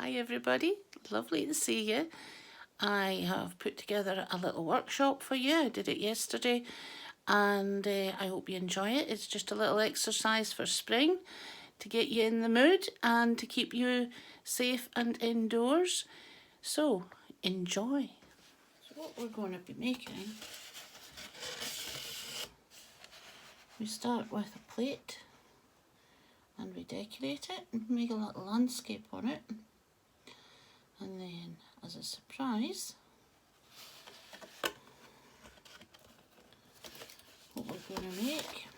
Hi everybody, lovely to see you. I have put together a little workshop for you. I did it yesterday and I hope you enjoy it. It's just a little exercise for spring to get you in the mood and to keep you safe and indoors. So enjoy. So what we're going to be making, we start with a plate and we decorate it and make a little landscape on it. And then, as a surprise, what we're going to make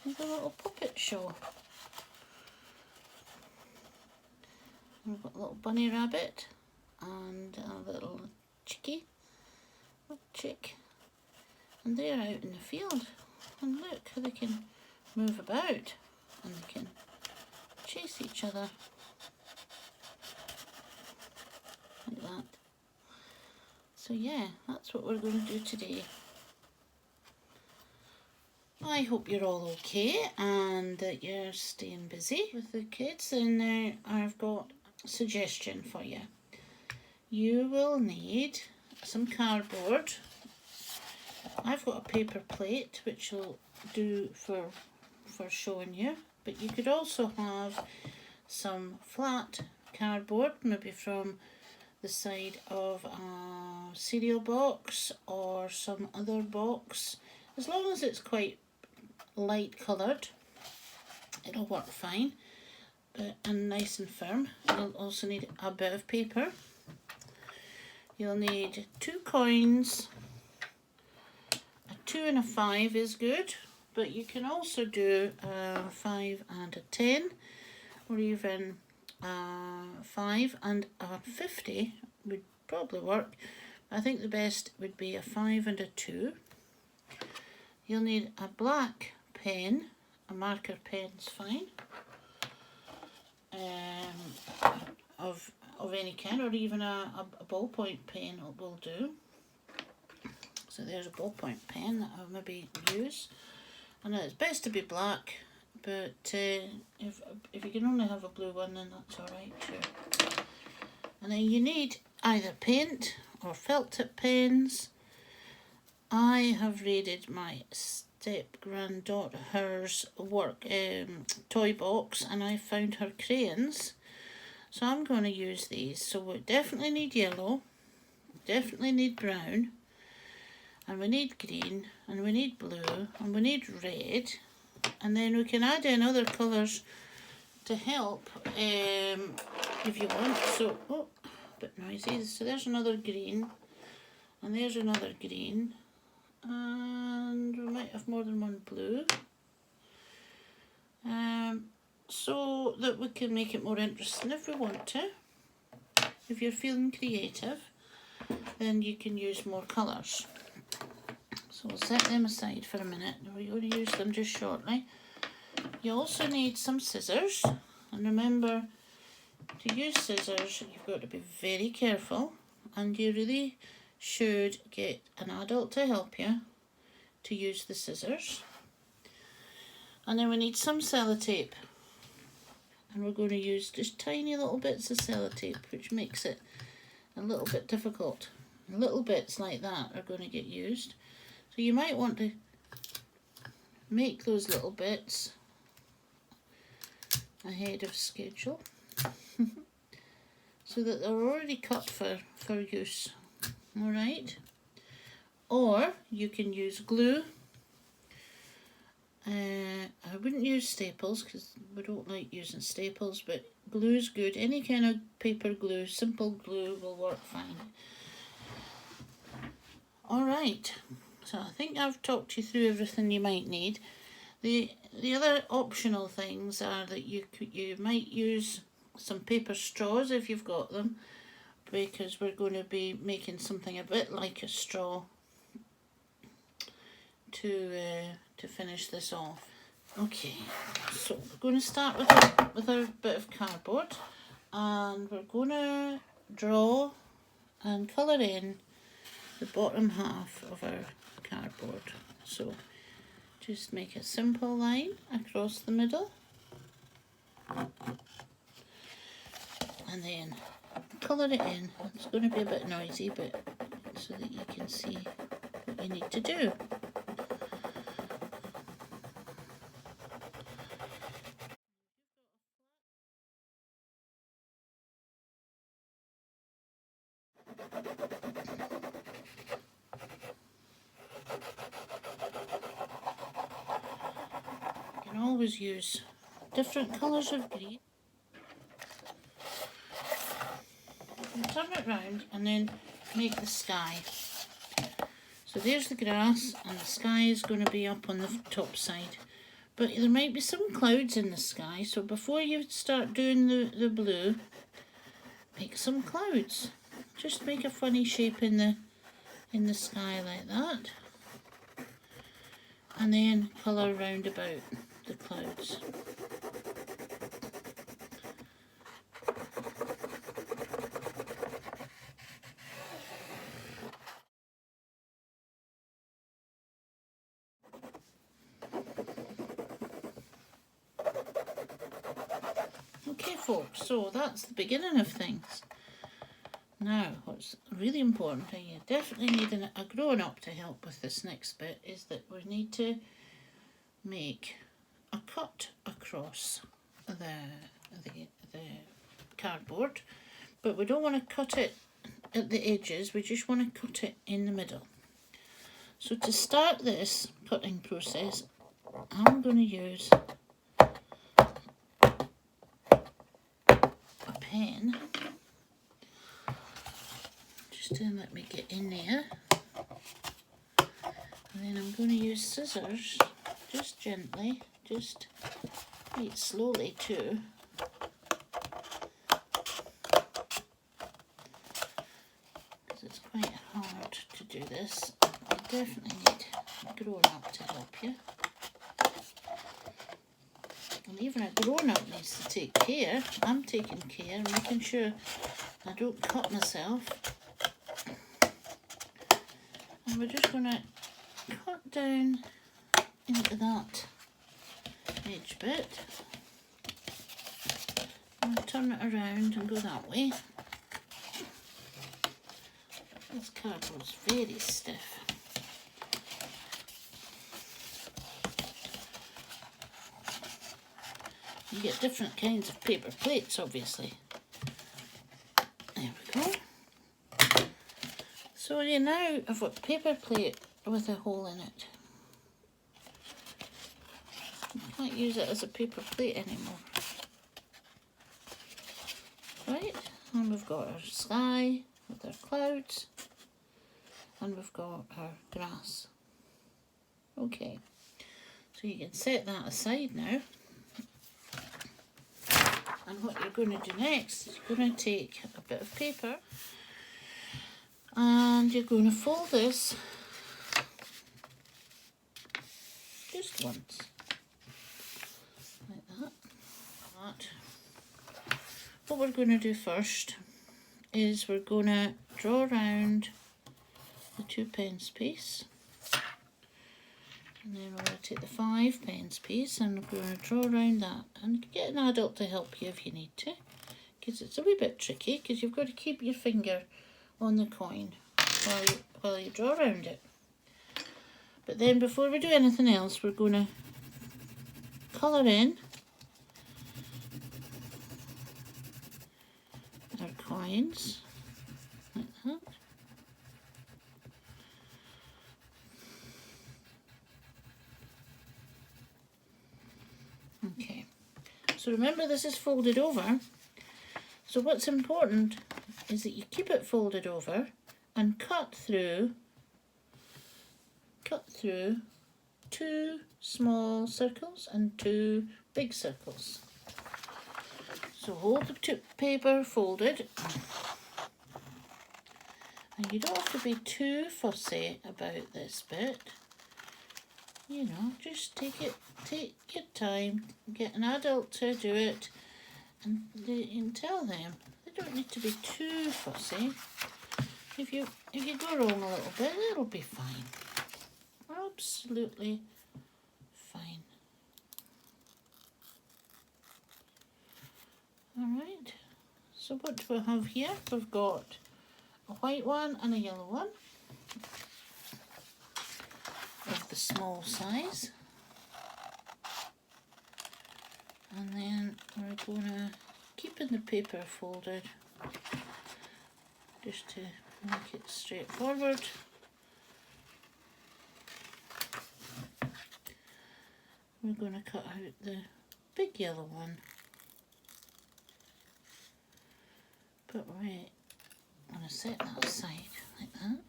is a little puppet show. And we've got a little bunny rabbit and a little chick, and they're out in the field. And look how they can move about and they can chase each other. Like that. So yeah, that's what we're going to do today. I hope you're all okay and that you're staying busy with the kids. And I've got a suggestion for you. You will need some cardboard. I've got a paper plate which will do for showing you, but you could also have some flat cardboard, maybe from the side of a cereal box or some other box. As long as it's quite light coloured, it'll work fine, and nice and firm. You'll also need a bit of paper. You'll need 2 coins. A 2 and a 5 is good, but you can also do a 5 and a 10, or even 5 and a 50 would probably work. I think the best would be a 5 and a 2. You'll need a black pen, a marker pen's fine, of any kind, or even a ballpoint pen will do. So there's a ballpoint pen that I'll maybe use. I know it's best to be black, but if you can only have a blue one, then that's alright too. And then you need either paint or felt tip pens. I have raided my step-granddaughter's work toy box and I found her crayons. So I'm going to use these. So we definitely need yellow, definitely need brown, and we need green, and we need blue, and we need red, and then we can add in other colours to help if you want. So, oh, a bit noisy. So there's another green, and there's another green, and we might have more than one blue, so that we can make it more interesting if we want to. If you're feeling creative, then you can use more colours. So we'll set them aside for a minute. We're going to use them just shortly. You also need some scissors. And remember, to use scissors, you've got to be very careful. And you really should get an adult to help you to use the scissors. And then we need some sellotape. And we're going to use just tiny little bits of sellotape, which makes it a little bit difficult. Little bits like that are going to get used. So you might want to make those little bits ahead of schedule so that they're already cut for use. Alright? Or you can use glue. I wouldn't use staples because we don't like using staples, but glue's good. Any kind of paper glue, simple glue will work fine. Alright. So I think I've talked you through everything you might need. The other optional things are that you might use some paper straws if you've got them, because we're going to be making something a bit like a straw to finish this off. Okay, so we're going to start with a bit of cardboard, and we're going to draw and colour in the bottom half of our cardboard. So just make a simple line across the middle and then colour it in. It's going to be a bit noisy, but so that you can see what you need to do. You can always use different colours of green. You turn it round and then make the sky. So there's the grass, and the sky is going to be up on the top side. But there might be some clouds in the sky, so before you start doing the blue, make some clouds. Just make a funny shape in the sky like that. And then colour round about the clouds. Okay folks, so that's the beginning of things. Now, what's really important, and you definitely need a grown-up to help with this next bit, is that we need to make a cut across the cardboard, but we don't want to cut it at the edges, we just want to cut it in the middle. So to start this cutting process, I'm going to use a pen. Just to let me get in there. And then I'm going to use scissors, just gently, just quite slowly too. Because it's quite hard to do this. You definitely need a grown-up to help you. And even a grown-up needs to take care. I'm taking care, making sure I don't cut myself. And we're just going to cut down into that edge bit. And turn it around and go that way. This cardboard's very stiff. You get different kinds of paper plates, obviously. There we go. So you now have a paper plate with a hole in it. You can't use it as a paper plate anymore. Right, and we've got our sky with our clouds, and we've got our grass. Okay, so you can set that aside now. And what you're going to do next is you're going to take a bit of paper and you're going to fold this just once, like that. What we're going to do first is we're going to draw around the 2p piece, and then we're going to take the 5p piece and we're going to draw around that, and get an adult to help you if you need to, because it's a wee bit tricky, because you've got to keep your finger on the coin while you draw around it. But then before we do anything else, we're going to colour in our coins like that. Okay, so remember this is folded over, so what's important is that you keep it folded over and cut through 2 small circles and 2 big circles. So hold the paper folded, and you don't have to be too fussy about this bit. You know, just take your time, get an adult to do it, and tell them they don't need to be too fussy. If you go wrong a little bit, it'll be fine. Absolutely fine. Alright, So what do we have here? We've got a white one and a yellow one of the small size. And then we're going to keep in the paper folded just to make it straightforward. We're going to cut out the big yellow one. But we're going to set that aside like that.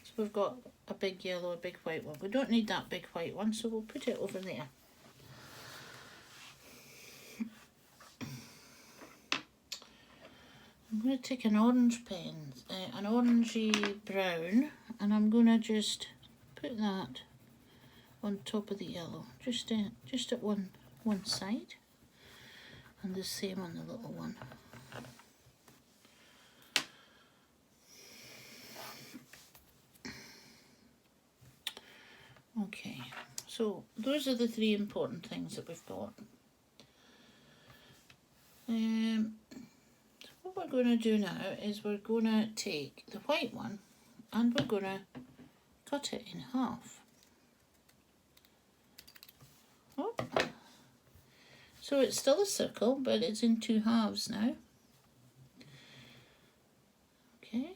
So we've got a big yellow, a big white one. We don't need that big white one, so we'll put it over there. I'm going to take an orange pen, an orangey brown, and I'm going to just put that on top of the yellow, just at one side, and the same on the little one. Okay, so those are the three important things that we've got. What we're going to do now is we're going to take the white one and we're going to cut it in half. Oh. So it's still a circle, but it's in two halves now. Okay,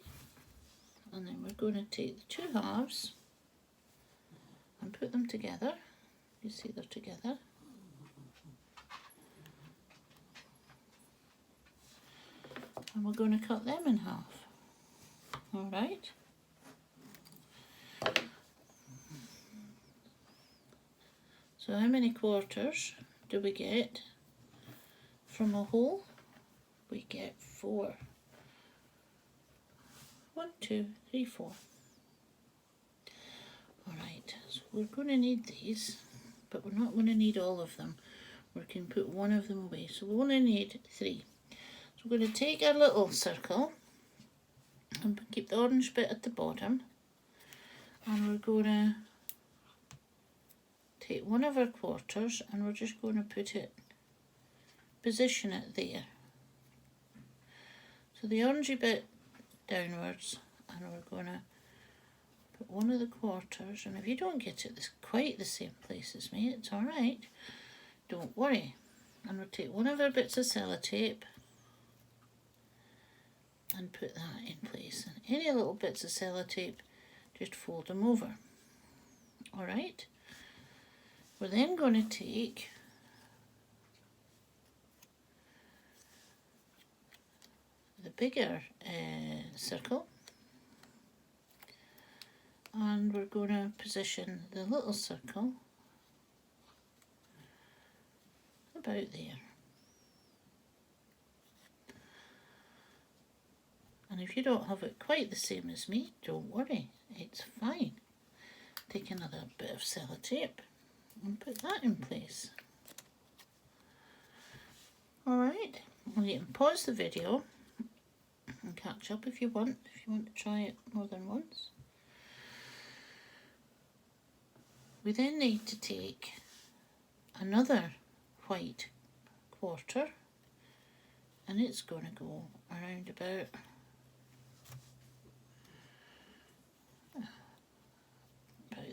and then we're going to take the two halves and put them together. You see they're together. And we're going to cut them in half. All right. So how many quarters do we get from a whole? We get 4. 1, 2, 3, 4. Alright, so we're going to need these, but we're not going to need all of them. We can put one of them away, so we only need 3. So we're going to take our little circle and keep the orange bit at the bottom, and we're going to take one of our quarters and we're just going to position it there. So the orangey bit downwards, and we're going to put one of the quarters, and if you don't get it quite the same place as me, it's alright, don't worry. And we'll take one of our bits of sellotape and put that in place, and any little bits of sellotape, just fold them over. Alright, we're then going to take the bigger circle, and we're going to position the little circle about there. And if you don't have it quite the same as me, don't worry, it's fine. Take another bit of sellotape and put that in place. Alright, well, you can pause the video and catch up if you want to try it more than once. We then need to take another white quarter, and it's going to go around about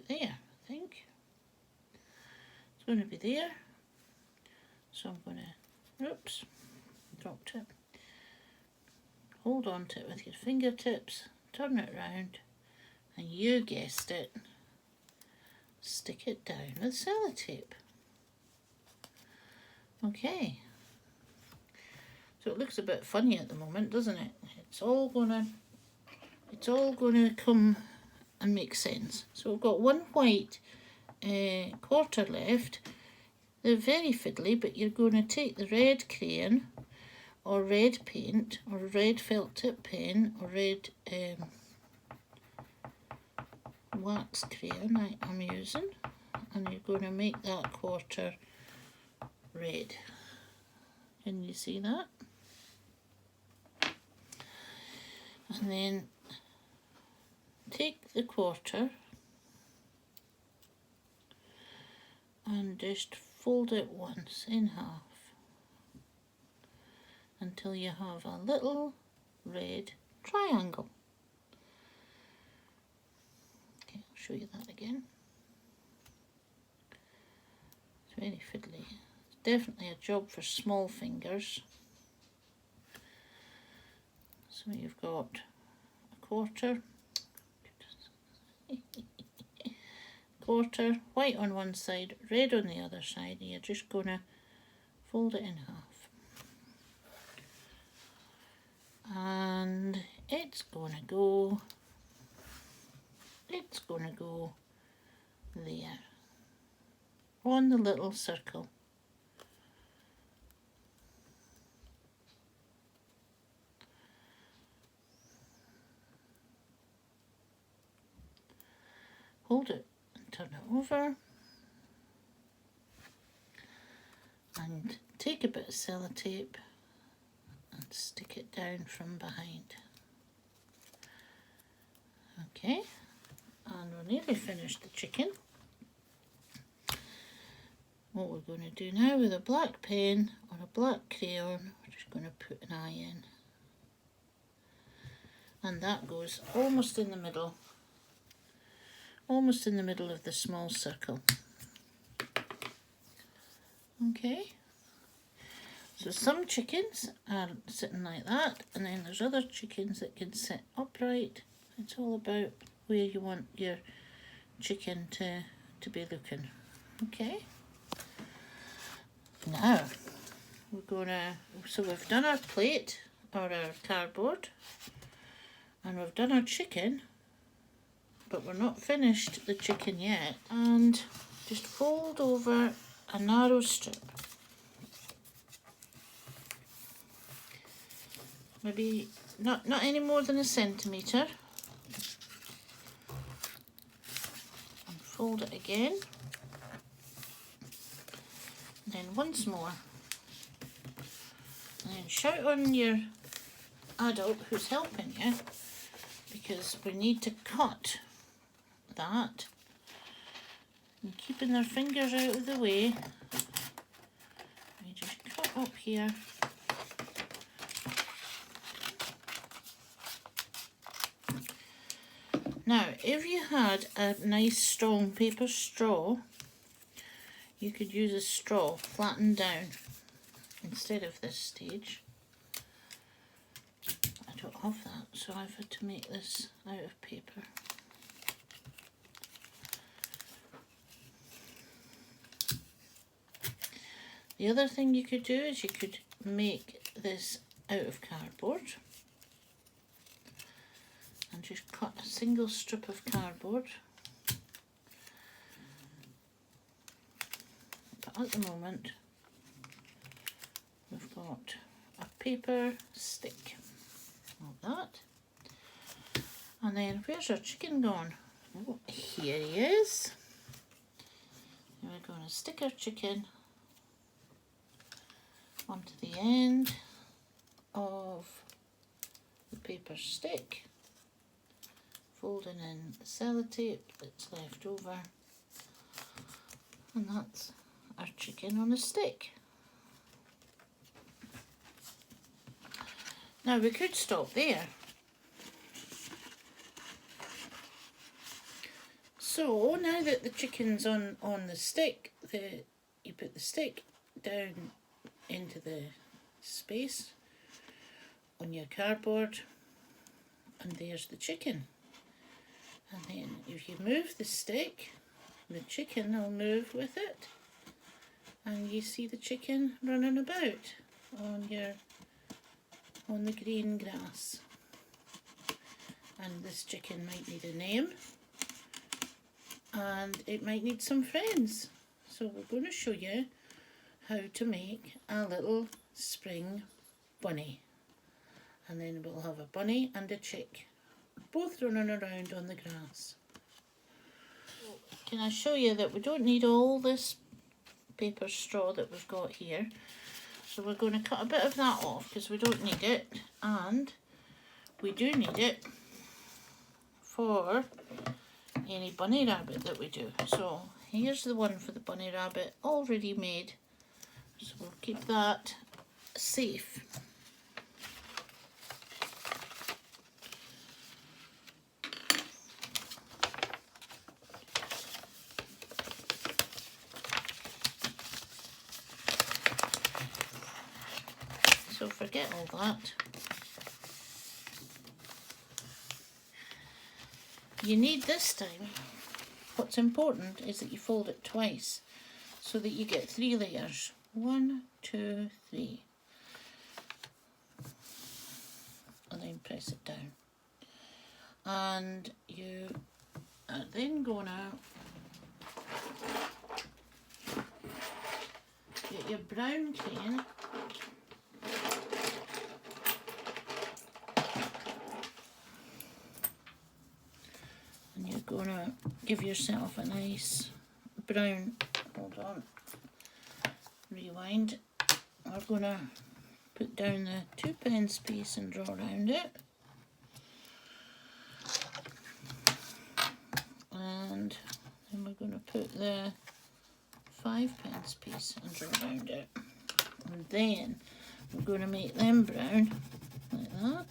there, I think. It's going to be there. So I'm going to, oops, dropped it. Hold on to it with your fingertips, turn it round, and you guessed it, stick it down with sellotape. Okay. So it looks a bit funny at the moment, doesn't it? It's all gonna come and make sense. So we've got one white quarter left. They're very fiddly, but you're going to take the red crayon or red paint or red felt tip pen or red wax crayon I'm using, and you're going to make that quarter red. Can you see that? And then take the quarter and just fold it once in half and until you have a little red triangle. Okay, I'll show you that again. It's very fiddly. It's definitely a job for small fingers. So you've got a quarter, quarter, white on one side, red on the other side, and you're just going to fold it in half. And it's going to go there, on the little circle. Hold it and turn it over, and take a bit of sellotape and stick it down from behind. Okay, and we're nearly finished the chicken. What we're going to do now with a black pen or a black crayon, we're just going to put an eye in. And that goes almost in the middle of the small circle. Okay, so some chickens are sitting like that, and then there's other chickens that can sit upright. It's all about where you want your chicken to be looking. Okay, now so we've done our plate or our cardboard, and we've done our chicken, but we're not finished the chicken yet. And just fold over a narrow strip, maybe not any more than 1 centimetre, and fold it again, and then once more, and then shout on your adult who's helping you, because we need to cut that, and keeping their fingers out of the way, we just cut up here. Now, if you had a nice strong paper straw, you could use a straw flattened down instead of this stage. I don't have that, so I've had to make this out of paper. The other thing you could do is you could make this out of cardboard and just cut a single strip of cardboard. But at the moment we've got a paper stick like that. And then where's our chicken gone? Oh, here he is. And we're going to stick our chicken onto the end of the paper stick, folding in the sellotape that's left over, and that's our chicken on a stick. Now we could stop there. So now that the chicken's on the stick, you put the stick down into the space on your cardboard, and there's the chicken. And then if you move the stick, the chicken will move with it, and you see the chicken running about on the green grass. And this chicken might need a name, and it might need some friends. So we're going to show you how to make a little spring bunny, and then we'll have a bunny and a chick both running around on the grass. Can I show you that we don't need all this paper straw that we've got here, so we're going to cut a bit of that off because we don't need it, and we do need it for any bunny rabbit that we do. So here's the one for the bunny rabbit already made. So we'll keep that safe. so forget all that. You need this time, what's important is that you fold it twice so that you get 3 layers. 1, 2, 3. And then press it down. And you are then going to get your brown cane and you're going to give yourself a nice brown, hold on, rewind. We're going to put down the 2p piece and draw around it. And then we're going to put the 5p piece and draw around it. And then we're going to make them brown like that.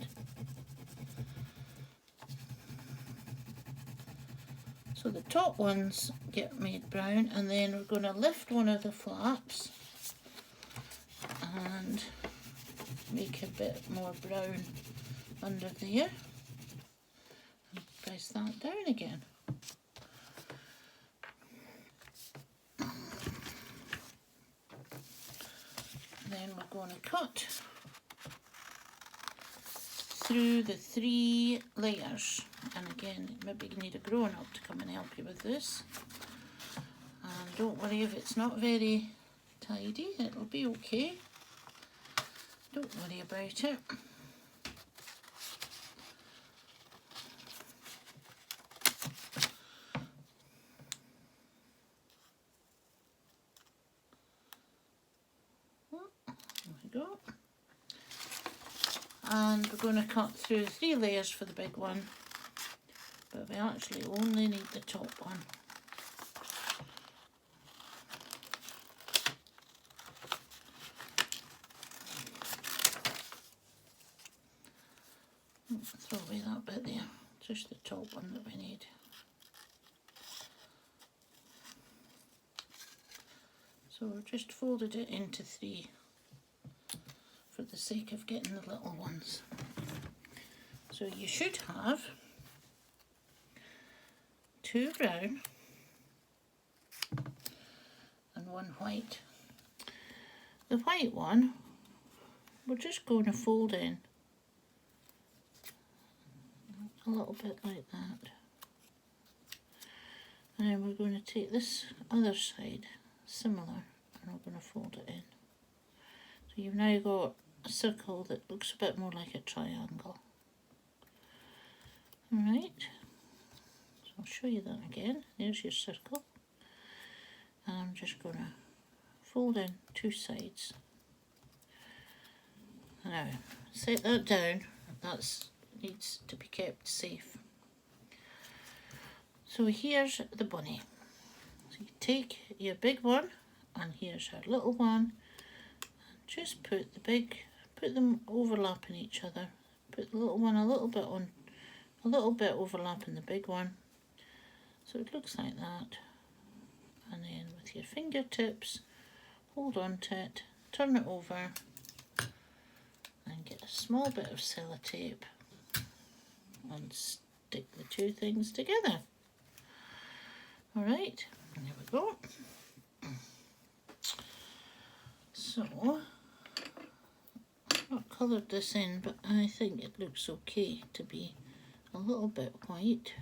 So the top ones get made brown, and then we're going to lift one of the flaps and make a bit more brown under there. And press that down again. Then we're going to cut through the 3 layers, and again maybe you need a grown-up to come and help you with this, and don't worry if it's not very tidy, it'll be okay, don't worry about it. Go. And we're going to cut through 3 layers for the big one, but we actually only need the top one. Throw away that bit there, just the top one that we need. So we've just folded it into 3. For the sake of getting the little ones. So you should have 2 brown and 1 white. The white one we're just going to fold in a little bit like that, and then we're going to take this other side similar and we're going to fold it in. So you've now got a circle that looks a bit more like a triangle. Alright, so I'll show you that again. There's your circle. And I'm just going to fold in 2 sides. Now, set that down. That needs to be kept safe. So here's the bunny. So you take your big one, and here's her little one. Just put them overlapping each other. Put the little one a little bit overlapping the big one, so it looks like that. And then with your fingertips, hold on to it, turn it over, and get a small bit of sellotape and stick the 2 things together. All right, there we go. So I've not coloured this in, but I think it looks okay to be a little bit white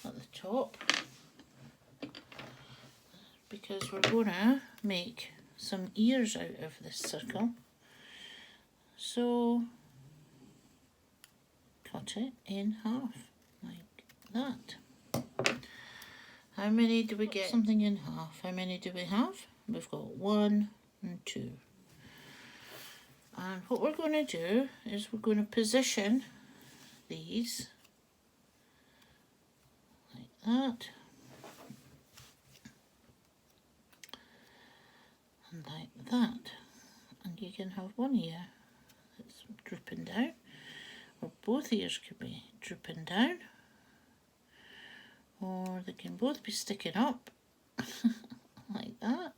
at the top, because we're going to make some ears out of this circle. So cut it in half like that. How many do we get? Something in half. How many do we have? We've got 1 and 2. And what we're going to do is we're going to position these like that and like that, and you can have one ear that's drooping down, or both ears could be drooping down, or they can both be sticking up like that.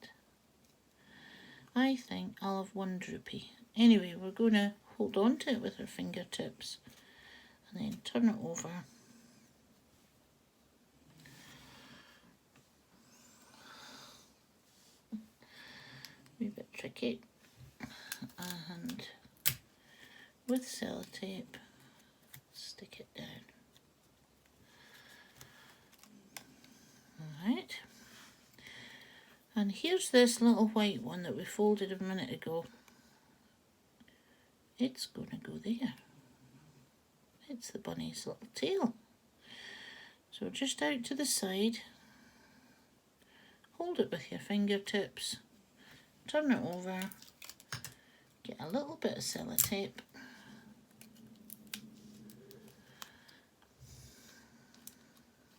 I think I'll have 1 rupee. Anyway, we're going to hold on to it with our fingertips and then turn it over. A bit tricky. And with sellotape, stick it down. Alright. And here's this little white one that we folded a minute ago. It's going to go there. It's the bunny's little tail. So just out to the side, hold it with your fingertips, turn it over, get a little bit of sellotape,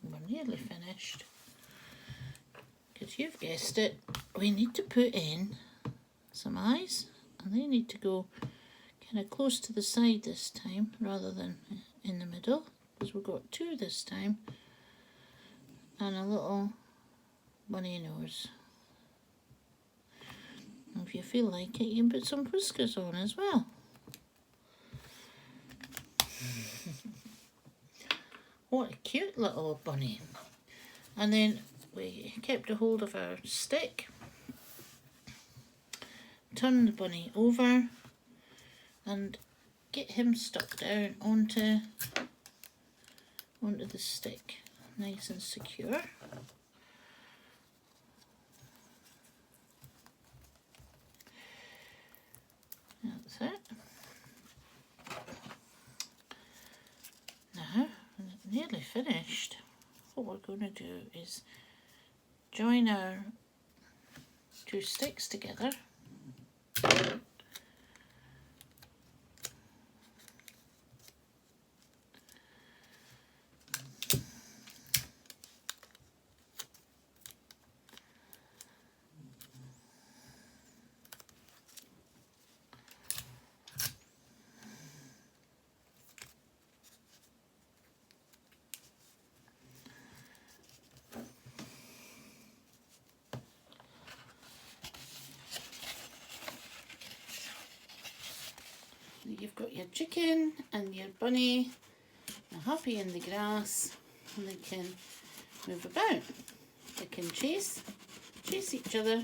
we're nearly finished, because you've guessed it, we need to put in some eyes, and they need to go kind of close to the side this time rather than in the middle, because we've got 2 this time, and a little bunny nose. And if you feel like it, you can put some whiskers on as well. What a cute little bunny. And then we kept a hold of our stick, turn the bunny over and get him stuck down onto the stick, nice and secure. That's it. Now, nearly finished. What we're going to do is join our 2 sticks together. You've got your chicken and your bunny, they're happy in the grass and they can move about. They can chase each other.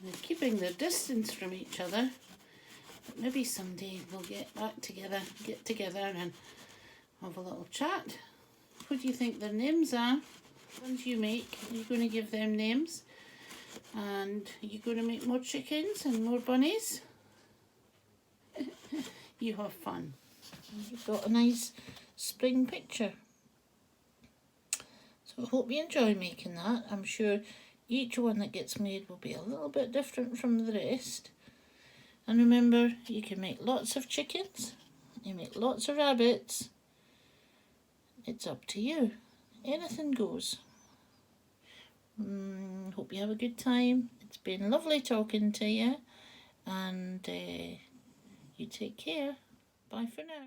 They're keeping their distance from each other, but maybe someday they'll get together and have a little chat. What do you think their names are? Ones you make, you're going to give them names, and you're going to make more chickens and more bunnies. You have fun. You've got a nice spring picture. So I hope you enjoy making that. I'm sure each one that gets made will be a little bit different from the rest. And remember, you can make lots of chickens, you make lots of rabbits. It's up to you. Anything goes. Hope you have a good time. It's been lovely talking to you, and you take care. Bye for now.